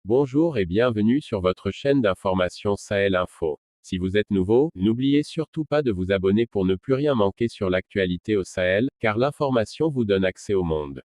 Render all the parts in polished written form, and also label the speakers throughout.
Speaker 1: Bonjour et bienvenue sur votre chaîne d'information Sahel Info. Si vous êtes nouveau, n'oubliez surtout pas de vous abonner pour ne plus rien manquer sur l'actualité au Sahel, car l'information vous donne accès au monde.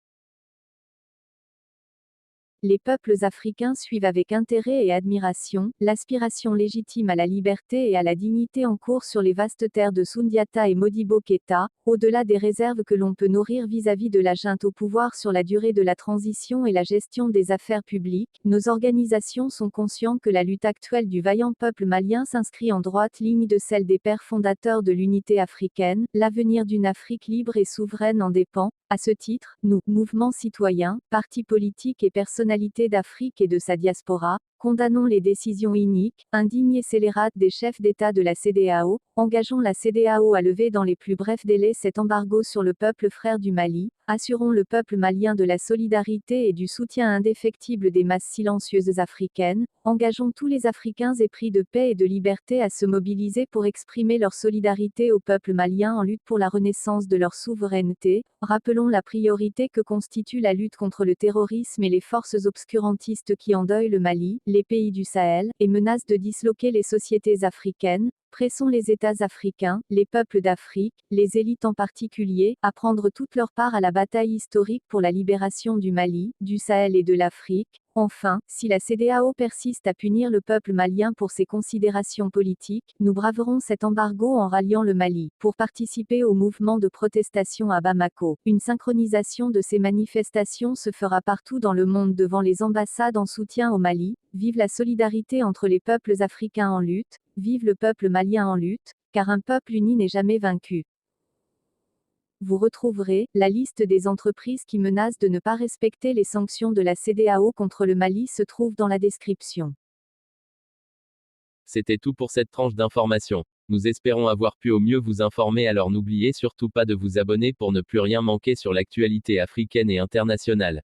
Speaker 2: Les peuples africains suivent avec intérêt et admiration l'aspiration légitime à la liberté et à la dignité en cours sur les vastes terres de Soundiata et Modibo Keïta, au-delà des réserves que l'on peut nourrir vis-à-vis de la junte au pouvoir sur la durée de la transition et la gestion des affaires publiques. Nos organisations sont conscientes que la lutte actuelle du vaillant peuple malien s'inscrit en droite ligne de celle des pères fondateurs de l'unité africaine. L'avenir d'une Afrique libre et souveraine en dépend. À ce titre, nous, mouvements citoyens, partis politiques et personnalités d'Afrique et de sa diaspora, condamnons les décisions iniques, indignes et scélérates des chefs d'État de la CEDEAO, engageons la CEDEAO à lever dans les plus brefs délais cet embargo sur le peuple frère du Mali, assurons le peuple malien de la solidarité et du soutien indéfectible des masses silencieuses africaines, engageons tous les Africains épris de paix et de liberté à se mobiliser pour exprimer leur solidarité au peuple malien en lutte pour la renaissance de leur souveraineté, rappelons la priorité que constitue la lutte contre le terrorisme et les forces obscurantistes qui endeuillent le Mali, les pays du Sahel, et menacent de disloquer les sociétés africaines. Pressons les États africains, les peuples d'Afrique, les élites en particulier, à prendre toute leur part à la bataille historique pour la libération du Mali, du Sahel et de l'Afrique. Enfin, si la CEDEAO persiste à punir le peuple malien pour ses considérations politiques, nous braverons cet embargo en ralliant le Mali. Pour participer au mouvement de protestation à Bamako, une synchronisation de ces manifestations se fera partout dans le monde devant les ambassades en soutien au Mali. Vive la solidarité entre les peuples africains en lutte, vive le peuple malien en lutte, car un peuple uni n'est jamais vaincu. Vous retrouverez la liste des entreprises qui menacent de ne pas respecter les sanctions de la CEDEAO contre le Mali se trouve dans la description.
Speaker 3: C'était tout pour cette tranche d'information. Nous espérons avoir pu au mieux vous informer, alors n'oubliez surtout pas de vous abonner pour ne plus rien manquer sur l'actualité africaine et internationale.